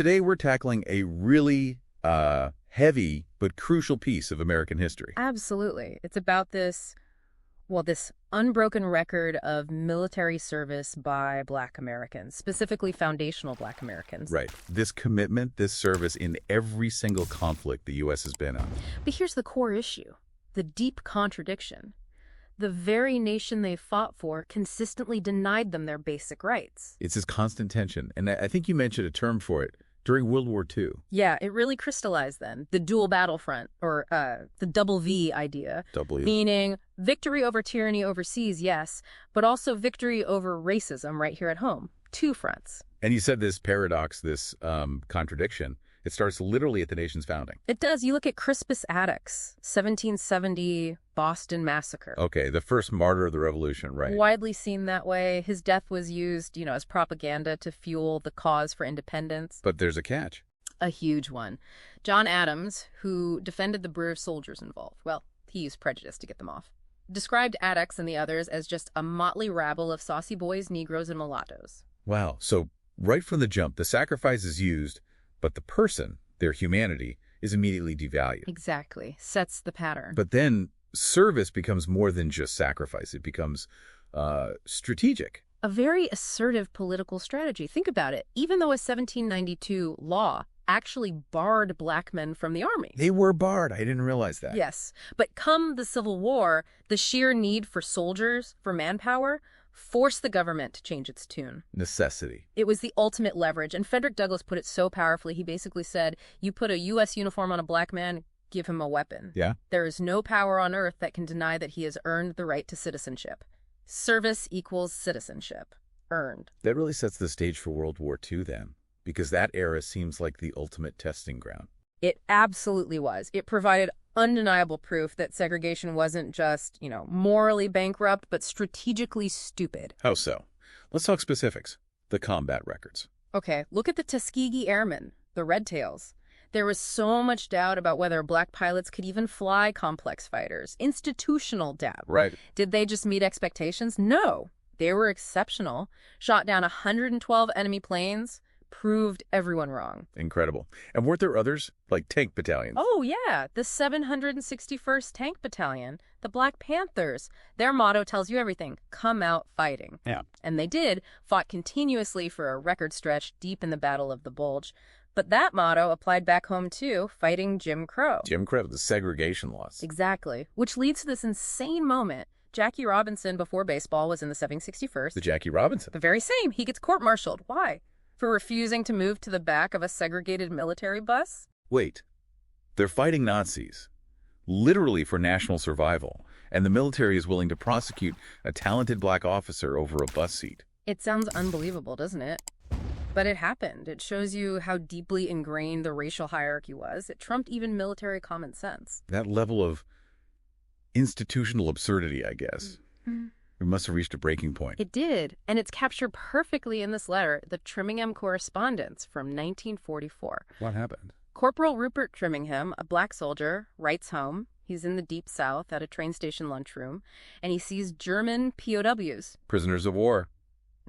today we're tackling a really heavy but crucial piece of American history. Absolutely. It's about this unbroken record of military service by Black Americans, specifically foundational Black Americans. Right. This commitment, this service in every single conflict the U.S. has been on. But here's the core issue, the deep contradiction. The very nation they fought for consistently denied them their basic rights. It's this constant tension, and I think you mentioned a term for it during World War II. Yeah, it really crystallized then. The dual battlefront, or the double V idea. Meaning victory over tyranny overseas, yes, but also victory over racism right here at home. Two fronts. And you said this paradox, this contradiction, it starts literally at the nation's founding. It does. You look at Crispus Attucks, 1770 Boston Massacre. Okay, the first martyr of the Revolution, right. Widely seen that way. His death was used, as propaganda to fuel the cause for independence. But there's a catch. A huge one. John Adams, who defended the brave soldiers involved, well, he used prejudice to get them off, described Attucks and the others as just a motley rabble of saucy boys, Negroes, and mulattoes. Wow. So right from the jump, the sacrifice is used, but the person, their humanity, is immediately devalued. Exactly. Sets the pattern. But then service becomes more than just sacrifice. It becomes strategic. A very assertive political strategy. Think about it. Even though a 1792 law actually barred Black men from the army. They were barred. I didn't realize that. Yes. But come the Civil War, the sheer need for soldiers, for manpower, forced the government to change its tune. Necessity. It was the ultimate leverage. And Frederick Douglass put it so powerfully. He basically said, you put a U.S. uniform on a Black man, give him a weapon. Yeah. There is no power on earth that can deny that he has earned the right to citizenship. Service equals citizenship. Earned. That really sets the stage for World War II then, because that era seems like the ultimate testing ground. It absolutely was. It provided undeniable proof that segregation wasn't just, morally bankrupt, but strategically stupid. How so? Let's talk specifics. The combat records. Okay, look at the Tuskegee Airmen, the Red Tails. There was so much doubt about whether Black pilots could even fly complex fighters. Institutional doubt. Right. Did they just meet expectations? No. They were exceptional. Shot down 112 enemy planes. Proved everyone wrong. Incredible. And weren't there others, like tank battalions? Oh, yeah. The 761st Tank Battalion, the Black Panthers. Their motto tells you everything. Come out fighting. Yeah. And they did, fought continuously for a record stretch deep in the Battle of the Bulge. But that motto applied back home, too, fighting Jim Crow. Jim Crow, the segregation laws. Exactly. Which leads to this insane moment. Jackie Robinson, before baseball, was in the 761st. The Jackie Robinson. The very same. He gets court-martialed. Why? For refusing to move to the back of a segregated military bus? Wait. They're fighting Nazis, literally for national survival, and the military is willing to prosecute a talented Black officer over a bus seat. It sounds unbelievable, doesn't it? But it happened. It shows you how deeply ingrained the racial hierarchy was. It trumped even military common sense. That level of institutional absurdity, I guess. Mm-hmm. We must have reached a breaking point. It did, and it's captured perfectly in this letter, the Trimmingham Correspondence from 1944. What happened? Corporal Rupert Trimmingham, a Black soldier, writes home. He's in the Deep South at a train station lunchroom, and he sees German POWs. Prisoners of war.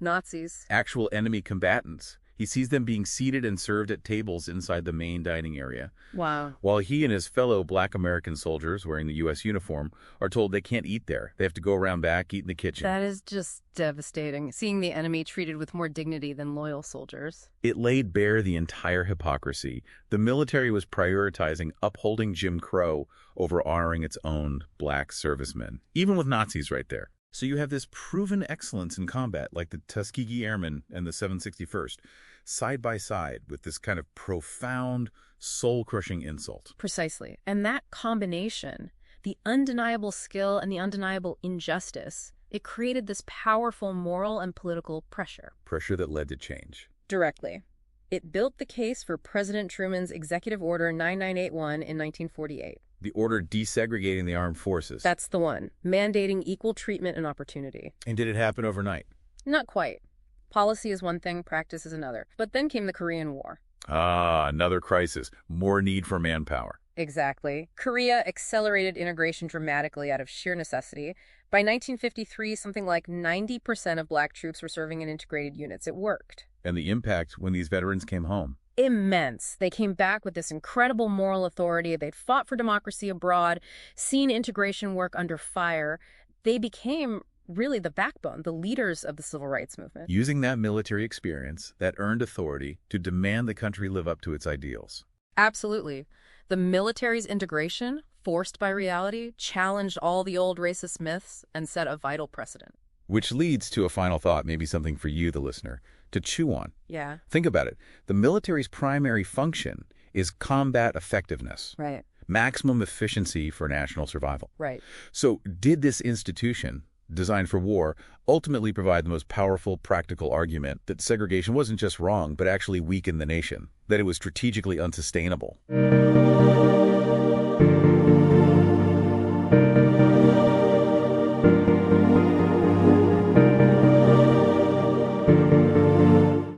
Nazis. Actual enemy combatants. He sees them being seated and served at tables inside the main dining area. Wow. While he and his fellow Black American soldiers wearing the U.S. uniform are told they can't eat there. They have to go around back, eat in the kitchen. That is just devastating, seeing the enemy treated with more dignity than loyal soldiers. It laid bare the entire hypocrisy. The military was prioritizing upholding Jim Crow over honoring its own Black servicemen, even with Nazis right there. So you have this proven excellence in combat, like the Tuskegee Airmen and the 761st, side by side with this kind of profound, soul-crushing insult. Precisely. And that combination, the undeniable skill and the undeniable injustice, it created this powerful moral and political pressure. Pressure that led to change. Directly. It built the case for President Truman's Executive Order 9981 in 1948. The order desegregating the armed forces. That's the one, mandating equal treatment and opportunity. And did it happen overnight? Not quite. Policy is one thing, practice is another. But then came the Korean War. Ah, another crisis. More need for manpower. Exactly. Korea accelerated integration dramatically out of sheer necessity. By 1953, something like 90% of Black troops were serving in integrated units. It worked. And the impact when these veterans came home? immense. They came back with this incredible moral authority. They'd fought for democracy abroad, seen integration work under fire. They became really the backbone, the leaders of the civil rights movement. Using that military experience, that earned authority to demand the country live up to its ideals. Absolutely. The military's integration, forced by reality, challenged all the old racist myths and set a vital precedent. Which leads to a final thought, maybe something for you, the listener, to chew on. Yeah. Think about it. The military's primary function is combat effectiveness. Right. Maximum efficiency for national survival. Right. So did this institution, designed for war, ultimately provide the most powerful practical argument that segregation wasn't just wrong, but actually weakened the nation, that it was strategically unsustainable?